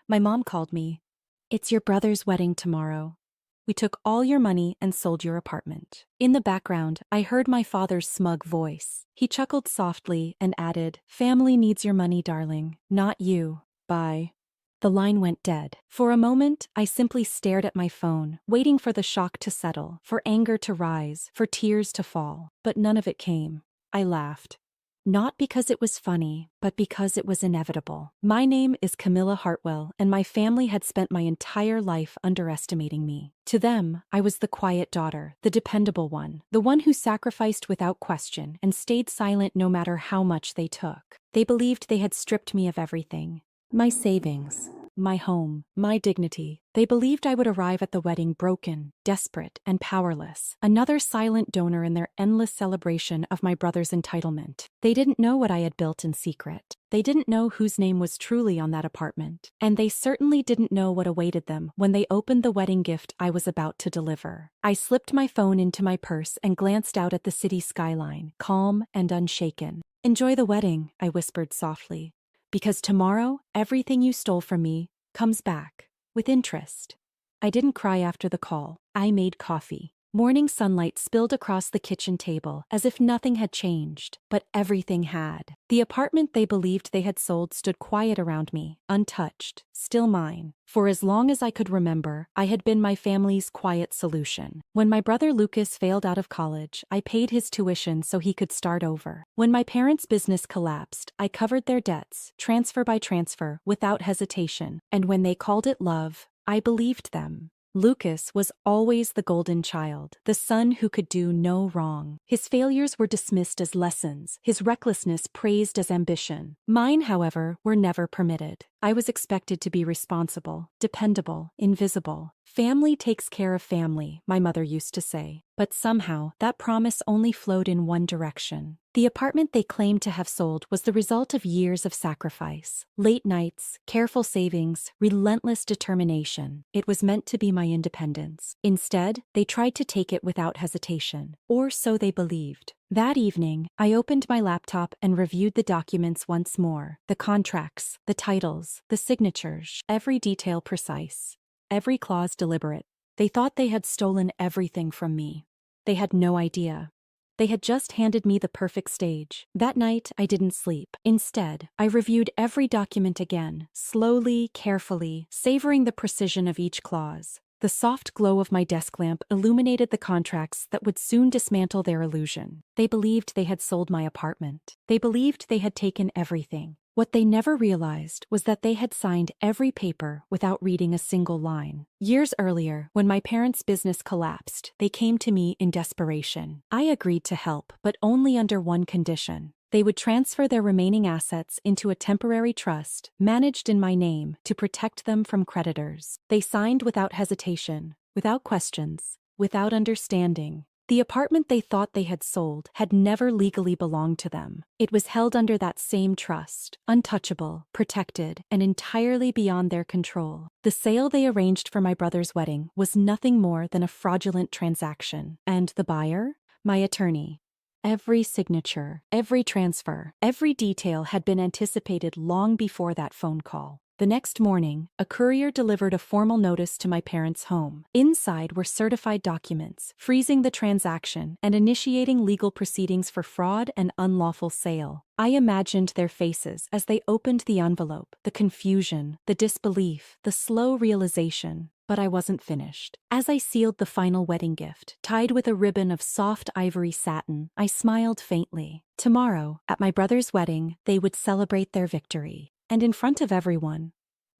My mom called me. "It's your brother's wedding tomorrow. We took all your money and sold your apartment." In the background, I heard my father's smug voice. He chuckled softly and added, "Family needs your money, darling, not you. Bye." The line went dead. For a moment, I simply stared at my phone, waiting for the shock to settle, for anger to rise, for tears to fall. But none of it came. I laughed. Not because it was funny, but because it was inevitable. My name is Camilla Hartwell, and my family had spent my entire life underestimating me. To them, I was the quiet daughter, the dependable one, the one who sacrificed without question and stayed silent no matter how much they took. They believed they had stripped me of everything. My savings, my home, my dignity. They believed I would arrive at the wedding broken, desperate, and powerless, another silent donor in their endless celebration of my brother's entitlement. They didn't know what I had built in secret. They didn't know whose name was truly on that apartment. And they certainly didn't know what awaited them when they opened the wedding gift I was about to deliver. I slipped my phone into my purse and glanced out at the city skyline, calm and unshaken. "Enjoy the wedding," I whispered softly. "Because tomorrow, everything you stole from me comes back, with interest." I didn't cry after the call. I made coffee. Morning sunlight spilled across the kitchen table as if nothing had changed, but everything had. The apartment they believed they had sold stood quiet around me, untouched, still mine. For as long as I could remember, I had been my family's quiet solution. When my brother Lucas failed out of college, I paid his tuition so he could start over. When my parents' business collapsed, I covered their debts, transfer by transfer, without hesitation. And when they called it love, I believed them. Lucas was always the golden child, the son who could do no wrong. His failures were dismissed as lessons, his recklessness praised as ambition. Mine, however, were never permitted. I was expected to be responsible, dependable, invisible. "Family takes care of family," my mother used to say. But somehow, that promise only flowed in one direction. The apartment they claimed to have sold was the result of years of sacrifice. Late nights, careful savings, relentless determination. It was meant to be my independence. Instead, they tried to take it without hesitation. Or so they believed. That evening, I opened my laptop and reviewed the documents once more. The contracts, the titles, the signatures, every detail precise. Every clause deliberate. They thought they had stolen everything from me. They had no idea. They had just handed me the perfect stage. That night, I didn't sleep. Instead, I reviewed every document again, slowly, carefully, savoring the precision of each clause. The soft glow of my desk lamp illuminated the contracts that would soon dismantle their illusion. They believed they had sold my apartment. They believed they had taken everything. What they never realized was that they had signed every paper without reading a single line. Years earlier, when my parents' business collapsed, they came to me in desperation. I agreed to help, but only under one condition. They would transfer their remaining assets into a temporary trust, managed in my name, to protect them from creditors. They signed without hesitation, without questions, without understanding. The apartment they thought they had sold had never legally belonged to them. It was held under that same trust, untouchable, protected, and entirely beyond their control. The sale they arranged for my brother's wedding was nothing more than a fraudulent transaction. And the buyer? My attorney. Every signature, every transfer, every detail had been anticipated long before that phone call. The next morning, a courier delivered a formal notice to my parents' home. Inside were certified documents, freezing the transaction and initiating legal proceedings for fraud and unlawful sale. I imagined their faces as they opened the envelope, the confusion, the disbelief, the slow realization. But I wasn't finished. As I sealed the final wedding gift, tied with a ribbon of soft ivory satin, I smiled faintly. Tomorrow, at my brother's wedding, they would celebrate their victory. And in front of everyone,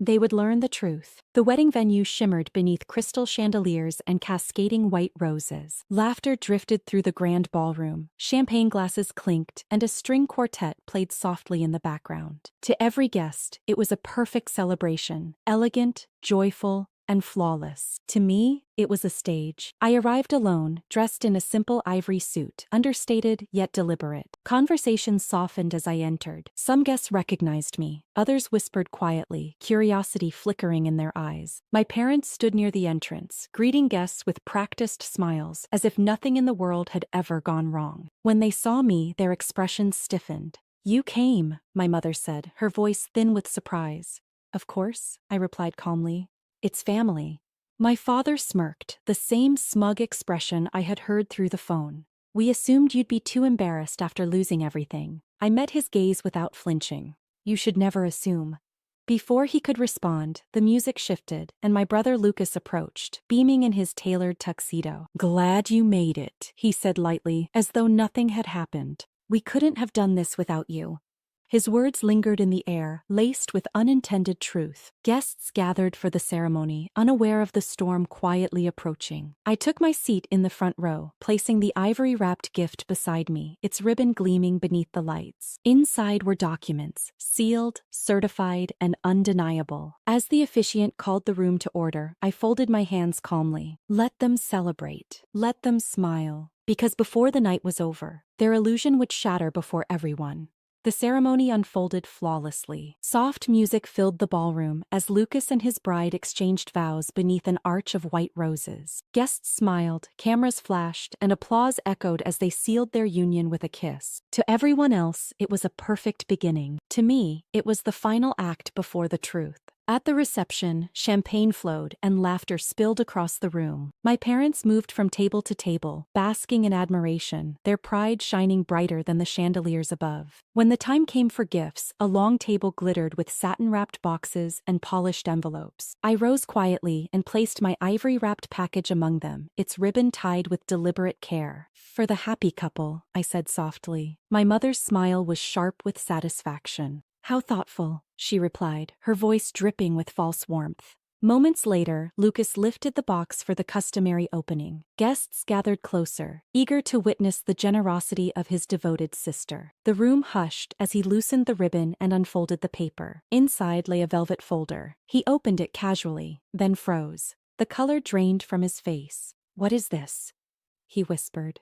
they would learn the truth. The wedding venue shimmered beneath crystal chandeliers and cascading white roses. Laughter drifted through the grand ballroom, champagne glasses clinked, and a string quartet played softly in the background. To every guest, it was a perfect celebration, elegant, joyful, and flawless. To me, it was a stage. I arrived alone, dressed in a simple ivory suit, understated yet deliberate. Conversations softened as I entered. Some guests recognized me, others whispered quietly, curiosity flickering in their eyes. My parents stood near the entrance, greeting guests with practiced smiles, as if nothing in the world had ever gone wrong. When they saw me, their expressions stiffened. "You came," my mother said, her voice thin with surprise. Of course, I replied calmly. It's family. My father smirked, the same smug expression I had heard through the phone. We assumed you'd be too embarrassed after losing everything. I met his gaze without flinching. You should never assume. Before he could respond, the music shifted, and my brother Lucas approached, beaming in his tailored tuxedo. Glad you made it, he said lightly, as though nothing had happened. We couldn't have done this without you. His words lingered in the air, laced with unintended truth. Guests gathered for the ceremony, unaware of the storm quietly approaching. I took my seat in the front row, placing the ivory-wrapped gift beside me, its ribbon gleaming beneath the lights. Inside were documents, sealed, certified, and undeniable. As the officiant called the room to order, I folded my hands calmly. Let them celebrate. Let them smile. Because before the night was over, their illusion would shatter before everyone. The ceremony unfolded flawlessly. Soft music filled the ballroom as Lucas and his bride exchanged vows beneath an arch of white roses. Guests smiled, cameras flashed, and applause echoed as they sealed their union with a kiss. To everyone else, it was a perfect beginning. To me, it was the final act before the truth. At the reception, champagne flowed and laughter spilled across the room. My parents moved from table to table, basking in admiration, their pride shining brighter than the chandeliers above. When the time came for gifts, a long table glittered with satin-wrapped boxes and polished envelopes. I rose quietly and placed my ivory-wrapped package among them, its ribbon tied with deliberate care. For the happy couple, I said softly. My mother's smile was sharp with satisfaction. How thoughtful, she replied, her voice dripping with false warmth. Moments later, Lucas lifted the box for the customary opening. Guests gathered closer, eager to witness the generosity of his devoted sister. The room hushed as he loosened the ribbon and unfolded the paper. Inside lay a velvet folder. He opened it casually, then froze. The color drained from his face. "What is this?" he whispered.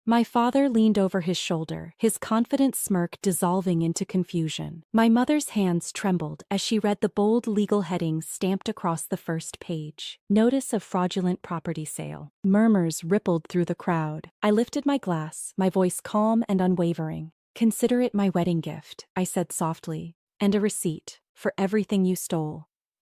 My father leaned over his shoulder, his confident smirk dissolving into confusion. My mother's hands trembled as she read the bold legal headings stamped across the first page. Notice of fraudulent property sale. Murmurs rippled through the crowd. I lifted my glass, my voice calm and unwavering. "Consider it my wedding gift," I said softly, "and a receipt for everything you stole."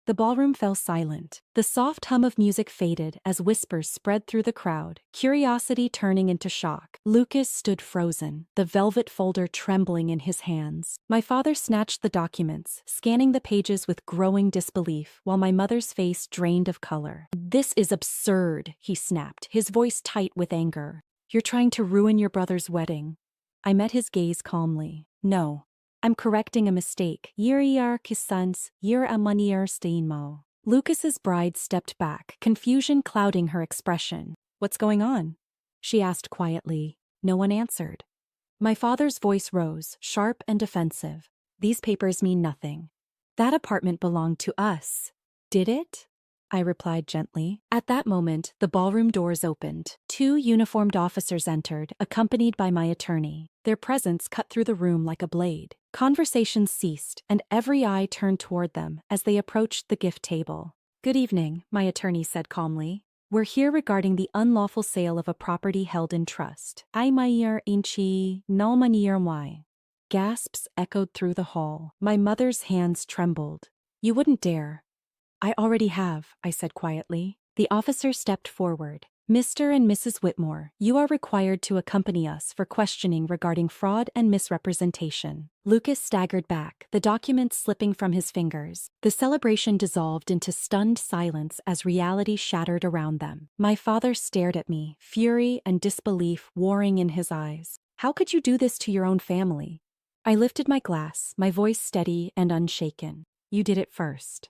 The ballroom fell silent. The soft hum of music faded as whispers spread through the crowd, curiosity turning into shock. Lucas stood frozen, the velvet folder trembling in his hands. My father snatched the documents, scanning the pages with growing disbelief, while my mother's face drained of color. "This is absurd," he snapped, his voice tight with anger. "You're trying to ruin your brother's wedding." I met his gaze calmly. "No. I'm correcting a mistake. Yir kisans, yir amanir steinmo." Lucas's bride stepped back, confusion clouding her expression. "What's going on?" she asked quietly. No one answered. My father's voice rose, sharp and defensive. "These papers mean nothing. That apartment belonged to us." "Did it?" I replied gently. At that moment, the ballroom doors opened. 2 uniformed officers entered, accompanied by my attorney. Their presence cut through the room like a blade. Conversations ceased, and every eye turned toward them as they approached the gift table. "Good evening," my attorney said calmly. "We're here regarding the unlawful sale of a property held in trust. I mayir inchi no manir why." Gasps echoed through the hall. My mother's hands trembled. "You wouldn't dare." "I already have," I said quietly. The officer stepped forward. "Mr. and Mrs. Whitmore, you are required to accompany us for questioning regarding fraud and misrepresentation." Lucas staggered back, the documents slipping from his fingers. The celebration dissolved into stunned silence as reality shattered around them. My father stared at me, fury and disbelief warring in his eyes. "How could you do this to your own family?" I lifted my glass, my voice steady and unshaken. "You did it first."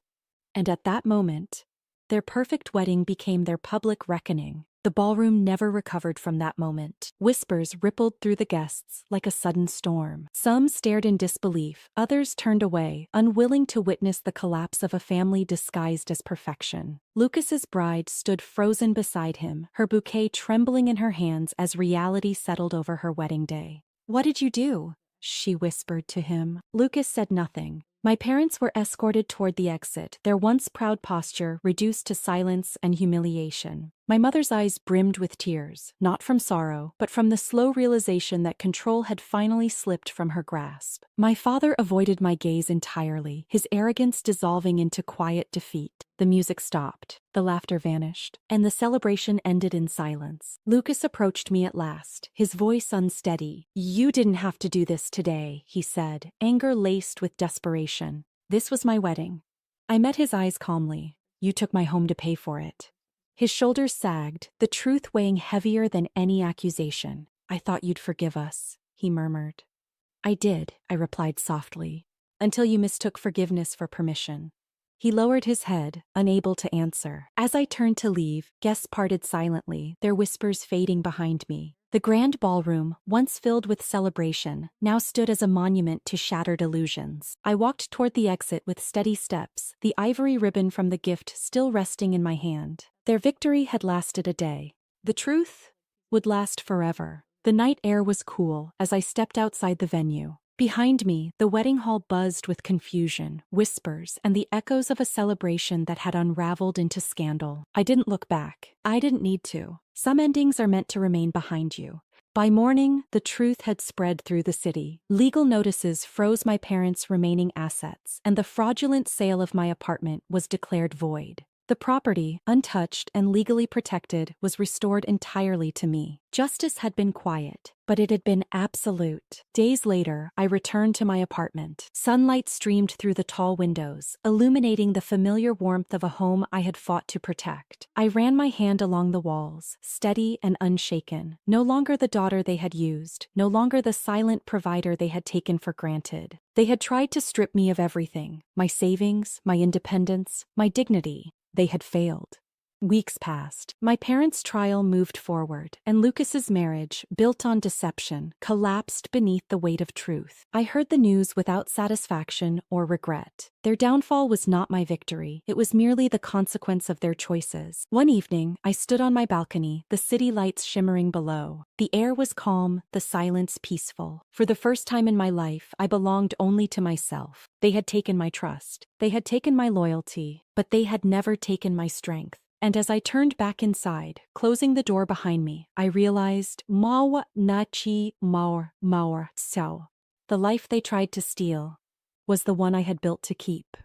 And at that moment, their perfect wedding became their public reckoning. The ballroom never recovered from that moment. Whispers rippled through the guests like a sudden storm. Some stared in disbelief, others turned away, unwilling to witness the collapse of a family disguised as perfection. Lucas's bride stood frozen beside him, her bouquet trembling in her hands as reality settled over her wedding day. "What did you do?" she whispered to him. Lucas said nothing. My parents were escorted toward the exit, their once proud posture reduced to silence and humiliation. My mother's eyes brimmed with tears, not from sorrow, but from the slow realization that control had finally slipped from her grasp. My father avoided my gaze entirely, his arrogance dissolving into quiet defeat. The music stopped, the laughter vanished, and the celebration ended in silence. Lucas approached me at last, his voice unsteady. "You didn't have to do this today," he said, anger laced with desperation. "This was my wedding." I met his eyes calmly. "You took my home to pay for it." His shoulders sagged, the truth weighing heavier than any accusation. "I thought you'd forgive us," he murmured. "I did," I replied softly, "until you mistook forgiveness for permission." He lowered his head, unable to answer. As I turned to leave, guests parted silently, their whispers fading behind me. The grand ballroom, once filled with celebration, now stood as a monument to shattered illusions. I walked toward the exit with steady steps, the ivory ribbon from the gift still resting in my hand. Their victory had lasted a day. The truth would last forever. The night air was cool as I stepped outside the venue. Behind me, the wedding hall buzzed with confusion, whispers, and the echoes of a celebration that had unraveled into scandal. I didn't look back. I didn't need to. Some endings are meant to remain behind you. By morning, the truth had spread through the city. Legal notices froze my parents' remaining assets, and the fraudulent sale of my apartment was declared void. The property, untouched and legally protected, was restored entirely to me. Justice had been quiet, but it had been absolute. Days later, I returned to my apartment. Sunlight streamed through the tall windows, illuminating the familiar warmth of a home I had fought to protect. I ran my hand along the walls, steady and unshaken. No longer the daughter they had used, no longer the silent provider they had taken for granted. They had tried to strip me of everything: my savings, my independence, my dignity. They had failed. Weeks passed. My parents' trial moved forward, and Lucas's marriage, built on deception, collapsed beneath the weight of truth. I heard the news without satisfaction or regret. Their downfall was not my victory. It was merely the consequence of their choices. One evening, I stood on my balcony, the city lights shimmering below. The air was calm, the silence peaceful. For the first time in my life, I belonged only to myself. They had taken my trust. They had taken my loyalty, but they had never taken my strength. And as I turned back inside, closing the door behind me, I realized Mawa Nachi Maur Maur Sao. The life they tried to steal was the one I had built to keep.